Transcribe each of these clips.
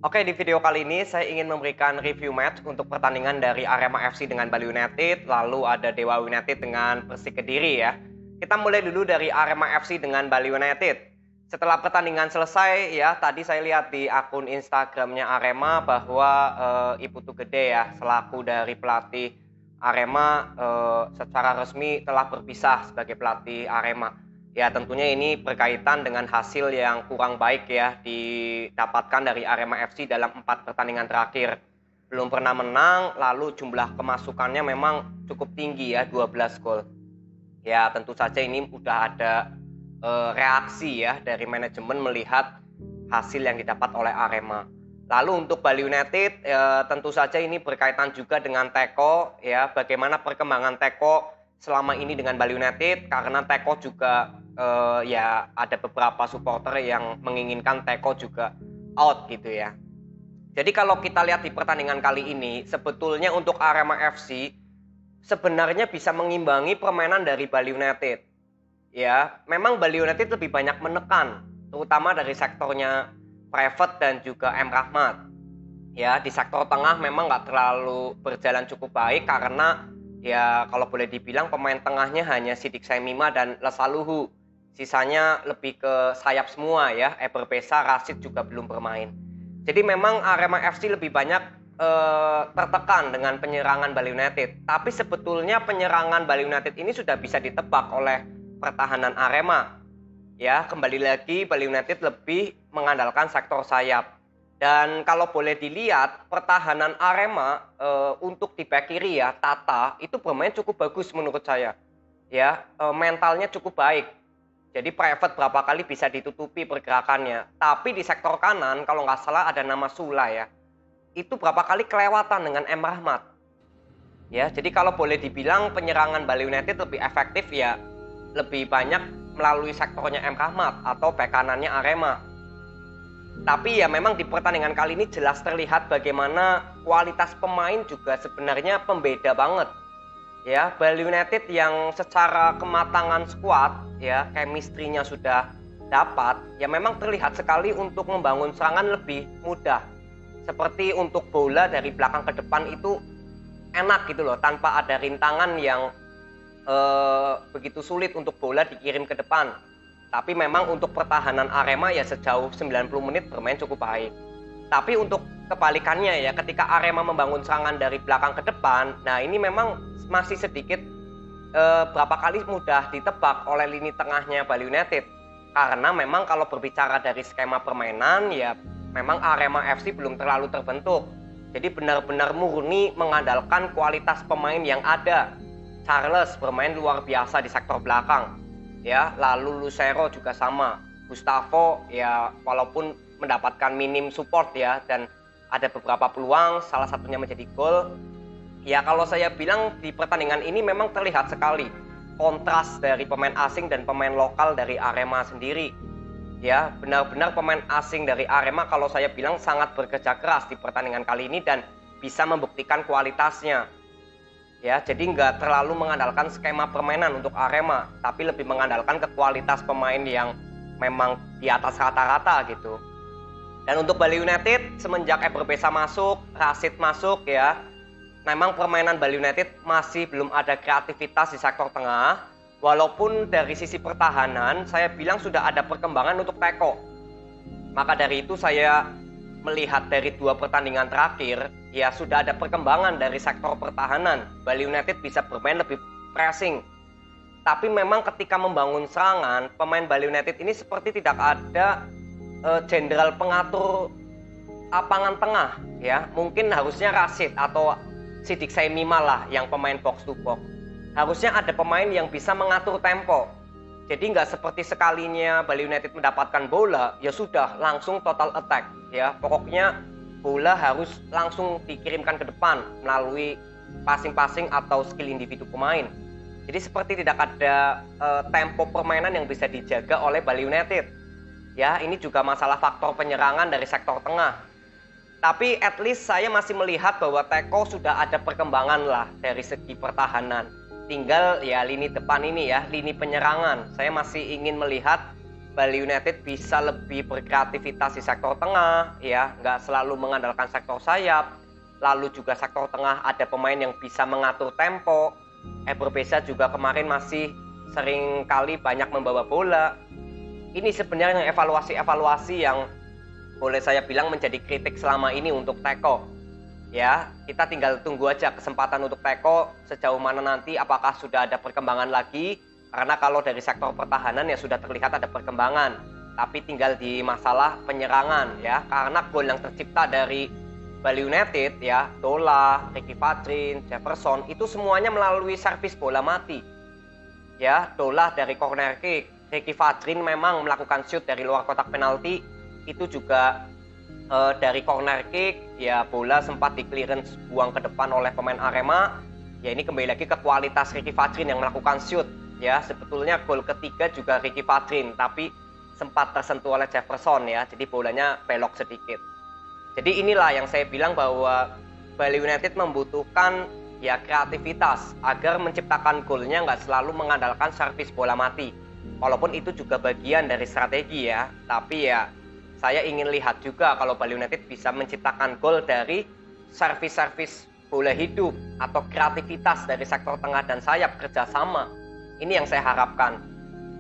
Oke, di video kali ini saya ingin memberikan review match untuk pertandingan dari Arema FC dengan Bali United, lalu ada Dewa United dengan Persik Kediri ya. Kita mulai dulu dari Arema FC dengan Bali United. Setelah pertandingan selesai ya, tadi saya lihat di akun Instagramnya Arema bahwa Ibu Gede ya, selaku dari pelatih Arema secara resmi telah berpisah sebagai pelatih Arema. Ya tentunya ini berkaitan dengan hasil yang kurang baik ya didapatkan dari Arema FC dalam 4 pertandingan terakhir. Belum pernah menang, lalu jumlah kemasukannya memang cukup tinggi ya, 12 gol. Ya tentu saja ini udah ada reaksi ya dari manajemen melihat hasil yang didapat oleh Arema. Lalu untuk Bali United tentu saja ini berkaitan juga dengan Teko ya, bagaimana perkembangan Teko selama ini dengan Bali United, karena Teko juga ya ada beberapa supporter yang menginginkan Teko juga out gitu ya. Jadi kalau kita lihat di pertandingan kali ini, sebetulnya untuk Arema FC sebenarnya bisa mengimbangi permainan dari Bali United. Ya, memang Bali United lebih banyak menekan, terutama dari sektornya Private dan juga M. Rahmat. Ya, di sektor tengah memang nggak terlalu berjalan cukup baik karena ya kalau boleh dibilang pemain tengahnya hanya Sidik Saimima dan Lesaluhu. Sisanya lebih ke sayap semua ya, Eber Pesa, Rashid juga belum bermain. Jadi memang Arema FC lebih banyak tertekan dengan penyerangan Bali United. Tapi sebetulnya penyerangan Bali United ini sudah bisa ditebak oleh pertahanan Arema. Ya, kembali lagi Bali United lebih mengandalkan sektor sayap. Dan kalau boleh dilihat, pertahanan Arema untuk di back kiri ya, Tata itu bermain cukup bagus menurut saya. Ya, mentalnya cukup baik. Jadi Private berapa kali bisa ditutupi pergerakannya. Tapi di sektor kanan kalau nggak salah ada nama Sula ya. Itu berapa kali kelewatan dengan M. Rahmat. Ya, jadi kalau boleh dibilang penyerangan Bali United lebih efektif ya lebih banyak melalui sektornya M. Rahmat atau bek kanannya Arema. Tapi ya memang di pertandingan kali ini jelas terlihat bagaimana kualitas pemain juga sebenarnya pembeda banget. Ya, Bali United yang secara kematangan skuad ya, chemistry-nya sudah dapat, ya memang terlihat sekali untuk membangun serangan lebih mudah. Seperti untuk bola dari belakang ke depan itu enak gitu loh, tanpa ada rintangan yang begitu sulit untuk bola dikirim ke depan. Tapi memang untuk pertahanan Arema ya sejauh 90 menit bermain cukup baik. Tapi untuk kebalikannya ya, ketika Arema membangun serangan dari belakang ke depan, nah ini memang masih sedikit berapa kali mudah ditebak oleh lini tengahnya Bali United. Karena memang kalau berbicara dari skema permainan ya memang Arema FC belum terlalu terbentuk. Jadi benar-benar murni mengandalkan kualitas pemain yang ada. Charles bermain luar biasa di sektor belakang. Ya, lalu Lucero juga sama. Gustavo ya walaupun mendapatkan minim support ya dan ada beberapa peluang, salah satunya menjadi gol. Ya kalau saya bilang di pertandingan ini memang terlihat sekali kontras dari pemain asing dan pemain lokal dari Arema sendiri. Ya benar-benar pemain asing dari Arema kalau saya bilang sangat bekerja keras di pertandingan kali ini dan bisa membuktikan kualitasnya. Ya jadi nggak terlalu mengandalkan skema permainan untuk Arema, tapi lebih mengandalkan ke kualitas pemain yang memang di atas rata-rata gitu. Dan untuk Bali United semenjak Eber Pesa masuk, Rashid masuk ya, memang permainan Bali United masih belum ada kreativitas di sektor tengah. Walaupun dari sisi pertahanan saya bilang sudah ada perkembangan untuk Teko. Maka dari itu saya melihat dari 2 pertandingan terakhir ya sudah ada perkembangan dari sektor pertahanan. Bali United bisa bermain lebih pressing. Tapi memang ketika membangun serangan, pemain Bali United ini seperti tidak ada jenderal pengatur lapangan tengah ya. Mungkin harusnya Rashid atau Sidik Saimima lah yang pemain box to box. Harusnya ada pemain yang bisa mengatur tempo. Jadi nggak seperti sekalinya Bali United mendapatkan bola, ya sudah langsung total attack. Ya, pokoknya bola harus langsung dikirimkan ke depan melalui passing-passing atau skill individu pemain. Jadi seperti tidak ada tempo permainan yang bisa dijaga oleh Bali United. Ya, ini juga masalah faktor penyerangan dari sektor tengah. Tapi at least saya masih melihat bahwa Teko sudah ada perkembangan lah dari segi pertahanan. Tinggal ya lini depan ini ya, lini penyerangan. Saya masih ingin melihat Bali United bisa lebih berkreativitas di sektor tengah, ya, nggak selalu mengandalkan sektor sayap. Lalu juga sektor tengah ada pemain yang bisa mengatur tempo. Ebro Beza juga kemarin masih sering kali banyak membawa bola. Ini sebenarnya evaluasi-evaluasi yang boleh saya bilang menjadi kritik selama ini untuk Teko. Ya, kita tinggal tunggu aja kesempatan untuk Teko sejauh mana nanti, apakah sudah ada perkembangan lagi. Karena kalau dari sektor pertahanan ya sudah terlihat ada perkembangan, tapi tinggal di masalah penyerangan ya, karena gol yang tercipta dari Bali United ya, Dola, Ricky Fajrin, Jefferson itu semuanya melalui servis bola mati. Ya, Dola dari corner kick, Ricky Fajrin memang melakukan shoot dari luar kotak penalti, itu juga dari corner kick ya, bola sempat di clearance buang ke depan oleh pemain Arema. Ya, ini kembali lagi ke kualitas Ricky Fajrin yang melakukan shoot. Ya, sebetulnya gol ketiga juga Ricky Fajrin, tapi sempat tersentuh oleh Jefferson ya, jadi bolanya belok sedikit. Jadi inilah yang saya bilang bahwa Bali United membutuhkan ya kreativitas agar menciptakan golnya nggak selalu mengandalkan servis bola mati. Walaupun itu juga bagian dari strategi ya, tapi ya saya ingin lihat juga kalau Bali United bisa menciptakan gol dari servis-servis bola hidup atau kreativitas dari sektor tengah dan sayap kerjasama. Ini yang saya harapkan.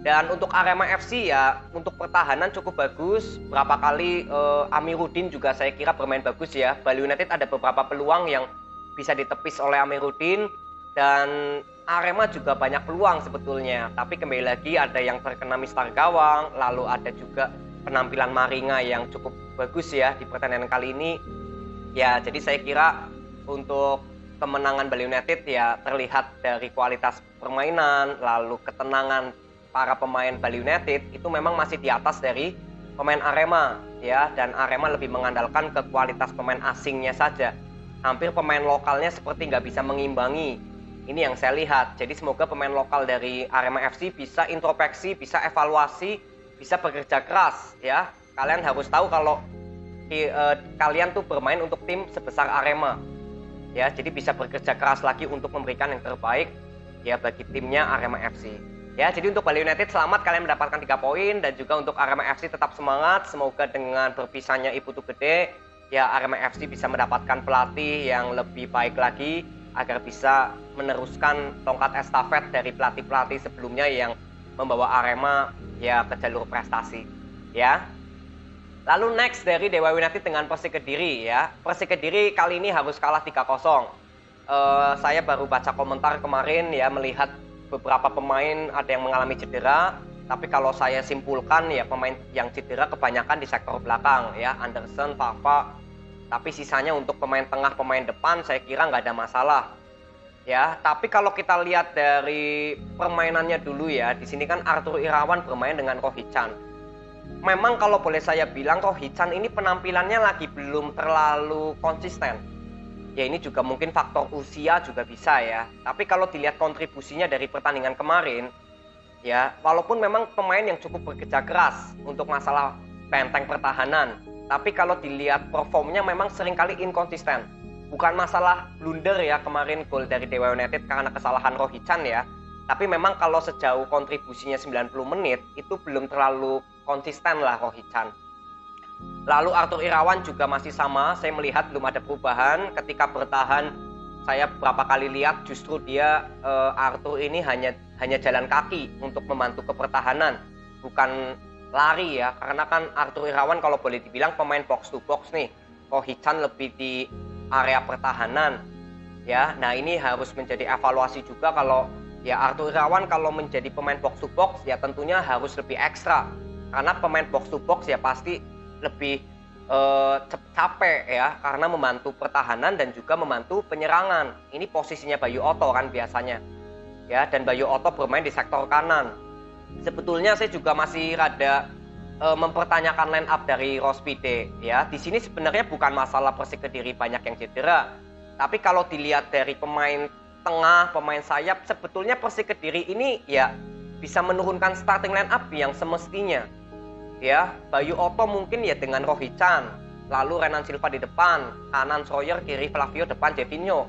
Dan untuk Arema FC ya, untuk pertahanan cukup bagus. Berapa kali Amiruddin juga saya kira bermain bagus ya. Bali United ada beberapa peluang yang bisa ditepis oleh Amiruddin. Dan Arema juga banyak peluang sebetulnya. Tapi kembali lagi ada yang terkena mistar gawang. Lalu ada juga penampilan Maringa yang cukup bagus ya di pertandingan kali ini. Ya, jadi saya kira untuk kemenangan Bali United ya terlihat dari kualitas permainan, lalu ketenangan para pemain Bali United itu memang masih di atas dari pemain Arema ya, dan Arema lebih mengandalkan ke kualitas pemain asingnya saja. Hampir pemain lokalnya seperti nggak bisa mengimbangi. Ini yang saya lihat. Jadi semoga pemain lokal dari Arema FC bisa introspeksi, bisa evaluasi, bisa bekerja keras ya. Kalian harus tahu kalau kalian tuh bermain untuk tim sebesar Arema. Ya, jadi bisa bekerja keras lagi untuk memberikan yang terbaik ya bagi timnya Arema FC. Ya, jadi untuk Bali United selamat kalian mendapatkan 3 poin, dan juga untuk Arema FC tetap semangat. Semoga dengan berpisahnya Iputu Gede ya Arema FC bisa mendapatkan pelatih yang lebih baik lagi agar bisa meneruskan tongkat estafet dari pelatih-pelatih sebelumnya yang membawa Arema ya ke jalur prestasi. Ya. Lalu next dari Dewa United dengan Persik Kediri ya. Persik Kediri kali ini harus kalah 3-0. Saya baru baca komentar kemarin ya, melihat beberapa pemain ada yang mengalami cedera. Tapi kalau saya simpulkan ya pemain yang cedera kebanyakan di sektor belakang ya, Anderson, Fafa. Tapi sisanya untuk pemain tengah, pemain depan saya kira nggak ada masalah. Ya, tapi kalau kita lihat dari permainannya dulu ya, di sini kan Arthur Irawan bermain dengan Rohichan. Memang kalau boleh saya bilang Rohichan ini penampilannya lagi belum terlalu konsisten. Ya ini juga mungkin faktor usia juga bisa ya. Tapi kalau dilihat kontribusinya dari pertandingan kemarin, ya walaupun memang pemain yang cukup bekerja keras untuk masalah benteng pertahanan, tapi kalau dilihat performnya memang seringkali inkonsisten. Bukan masalah blunder ya kemarin gol dari Dewa United karena kesalahan Rohichan ya. Tapi memang kalau sejauh kontribusinya 90 menit itu belum terlalu konsisten lah Rohichan. Lalu Arthur Irawan juga masih sama, saya melihat belum ada perubahan. Ketika bertahan saya beberapa kali lihat justru dia Arthur ini hanya jalan kaki untuk membantu ke pertahanan, bukan lari ya. Karena kan Arthur Irawan kalau boleh dibilang pemain box to box nih. Rohichan lebih di area pertahanan. Ya, nah ini harus menjadi evaluasi juga kalau ya Arthur Irawan kalau menjadi pemain box to box ya tentunya harus lebih ekstra. Karena pemain box to box ya pasti lebih capek ya karena membantu pertahanan dan juga membantu penyerangan. Ini posisinya Bayu Otto kan biasanya. Ya, dan Bayu Otto bermain di sektor kanan. Sebetulnya saya juga masih rada mempertanyakan line up dari Rospide ya. Di sini sebenarnya bukan masalah Persik Kediri banyak yang cedera. Tapi kalau dilihat dari pemain tengah, pemain sayap, sebetulnya Persik Kediri ini ya bisa menurunkan starting line up yang semestinya. Ya, Bayu Otto mungkin ya dengan Rohichan, lalu Renan Silva di depan, kanan Sawyer, kiri Flavio, depan Jevinho.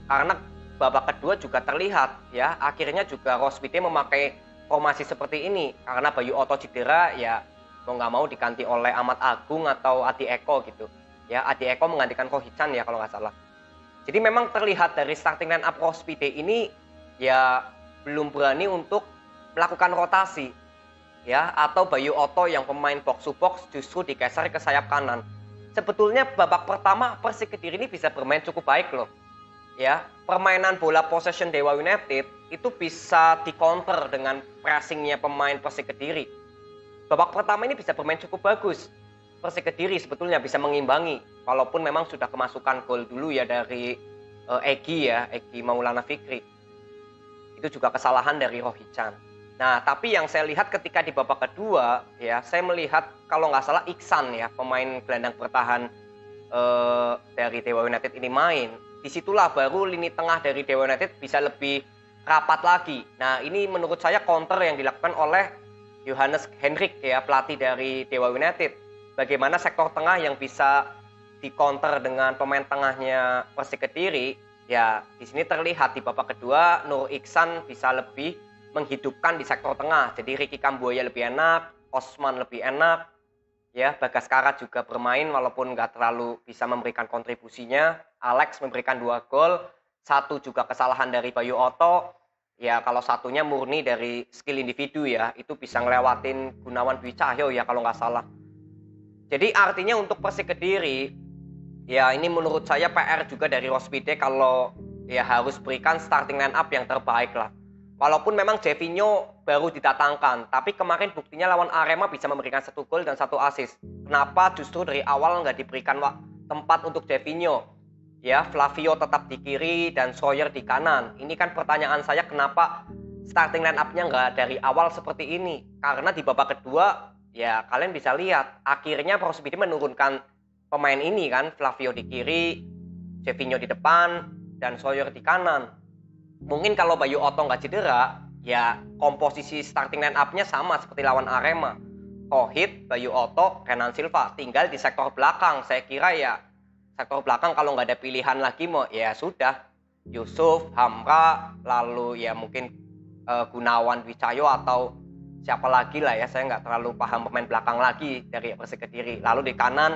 Karena babak kedua juga terlihat ya, akhirnya juga Rospide memakai formasi seperti ini karena Bayu Oto cedera ya mau nggak mau diganti oleh Ahmad Agung atau Adi Eko gitu ya. Adi Eko menggantikan Ko Hee-chan ya kalau nggak salah. Jadi memang terlihat dari starting line up Rospide ini ya belum berani untuk melakukan rotasi ya, atau Bayu Oto yang pemain box to box justru digeser ke sayap kanan. Sebetulnya babak pertama Persik Kediri ini bisa bermain cukup baik loh. Ya, permainan bola possession Dewa United itu bisa dicounter dengan pressingnya pemain Persik Kediri. Babak pertama ini bisa bermain cukup bagus. Persik Kediri sebetulnya bisa mengimbangi, walaupun memang sudah kemasukan gol dulu ya dari Egy Maulana Fikri. Itu juga kesalahan dari Ko Hee-chan. Nah, tapi yang saya lihat ketika di babak kedua ya, saya melihat kalau nggak salah Iksan ya, pemain gelandang bertahan dari Dewa United ini main. Disitulah baru lini tengah dari Dewa United bisa lebih rapat lagi. Nah, ini menurut saya counter yang dilakukan oleh Johannes Hendrik ya, pelatih dari Dewa United. Bagaimana sektor tengah yang bisa di-counter dengan pemain tengahnya Persik Kediri, ya di sini terlihat di babak kedua Nur Iksan bisa lebih menghidupkan di sektor tengah. Jadi Ricky Kambuaya lebih enak, Osman lebih enak, ya Bagaskara juga bermain walaupun nggak terlalu bisa memberikan kontribusinya. Alex memberikan 2 gol, 1 juga kesalahan dari Bayu Oto. Ya kalau satunya murni dari skill individu ya, itu bisa ngelewatin Gunawan Dwi Cahyo ya kalau nggak salah. Jadi artinya untuk Persik Kediri, ya ini menurut saya PR juga dari Rospide kalau ya harus berikan starting line up yang terbaik lah. Walaupun memang Jevinho baru didatangkan, tapi kemarin buktinya lawan Arema bisa memberikan 1 gol dan 1 assist. Kenapa justru dari awal nggak diberikan tempat untuk Jevinho? Ya, Flavio tetap di kiri dan Sawyer di kanan. Ini kan pertanyaan saya, kenapa starting line up-nya nggak dari awal seperti ini? Karena di babak kedua, ya kalian bisa lihat, akhirnya Rospide menurunkan pemain ini kan, Flavio di kiri, Jevinho di depan, dan Sawyer di kanan. Mungkin kalau Bayu Oto nggak cedera, ya komposisi starting line up-nya sama seperti lawan Arema. Rohit, Bayu Oto, Renan Silva. Tinggal di sektor belakang, saya kira ya sektor belakang kalau nggak ada pilihan lagi mau ya sudah. Yusuf, Hamra, lalu ya mungkin Gunawan Dwi Cahyo atau siapa lagi lah ya. Saya nggak terlalu paham pemain belakang lagi dari Persik Kediri. Lalu di kanan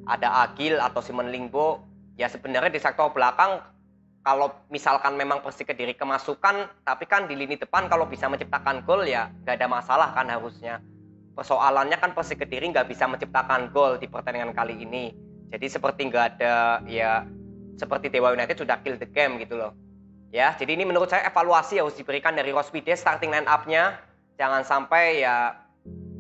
ada Agil atau Simon Lingbo. Ya sebenarnya di sektor belakang kalau misalkan memang Persik Kediri kemasukan, tapi kan di lini depan kalau bisa menciptakan gol ya nggak ada masalah kan harusnya. Persoalannya kan Persik Kediri nggak bisa menciptakan gol di pertandingan kali ini. Jadi seperti nggak ada ya seperti Dewa United sudah kill the game gitu loh. Ya, jadi ini menurut saya evaluasi harus diberikan dari Rospide starting line up-nya. Jangan sampai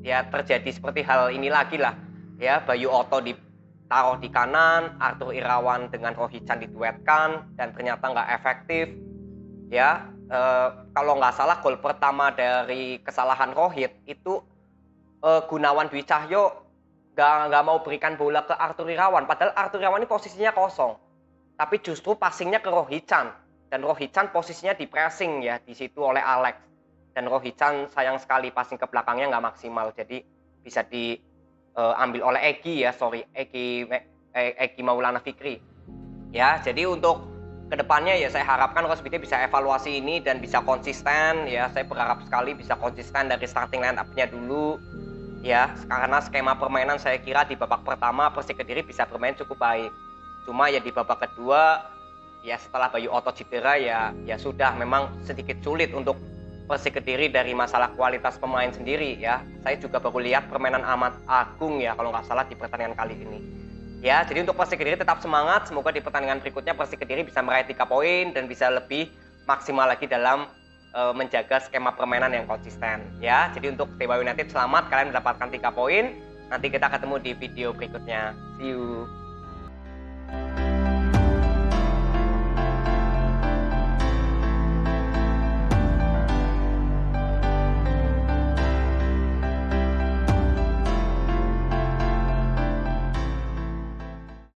ya terjadi seperti hal ini lagi lah. Ya, Bayu Oto ditaruh di kanan, Arthur Irawan dengan Ko Hee-chan diduetkan dan ternyata nggak efektif. Ya, kalau nggak salah gol pertama dari kesalahan Rohit itu Gunawan Dwi Cahyo nggak mau berikan bola ke Arthur Irawan, padahal Arthur Irawan ini posisinya kosong, tapi justru passingnya ke Ko Hee-chan, dan Ko Hee-chan posisinya di pressing ya di situ oleh Alex, dan Ko Hee-chan sayang sekali passing ke belakangnya nggak maksimal, jadi bisa diambil oleh Egy Maulana Fikri. Ya, jadi untuk kedepannya ya saya harapkan Rospide bisa evaluasi ini dan bisa konsisten ya. Saya berharap sekali bisa konsisten dari starting line up-nya dulu. Ya, karena skema permainan saya kira di babak pertama Persik Kediri bisa bermain cukup baik. Cuma ya di babak kedua ya setelah Bayu Oto cedera ya sudah memang sedikit sulit untuk Persik Kediri dari masalah kualitas pemain sendiri ya. Saya juga baru lihat permainan Ahmad Agung ya kalau nggak salah di pertandingan kali ini. Ya, jadi untuk Persik Kediri tetap semangat, semoga di pertandingan berikutnya Persik Kediri bisa meraih 3 poin dan bisa lebih maksimal lagi dalam menjaga skema permainan yang konsisten ya. Jadi untuk Dewa United selamat, kalian mendapatkan 3 poin. Nanti kita ketemu di video berikutnya. See you.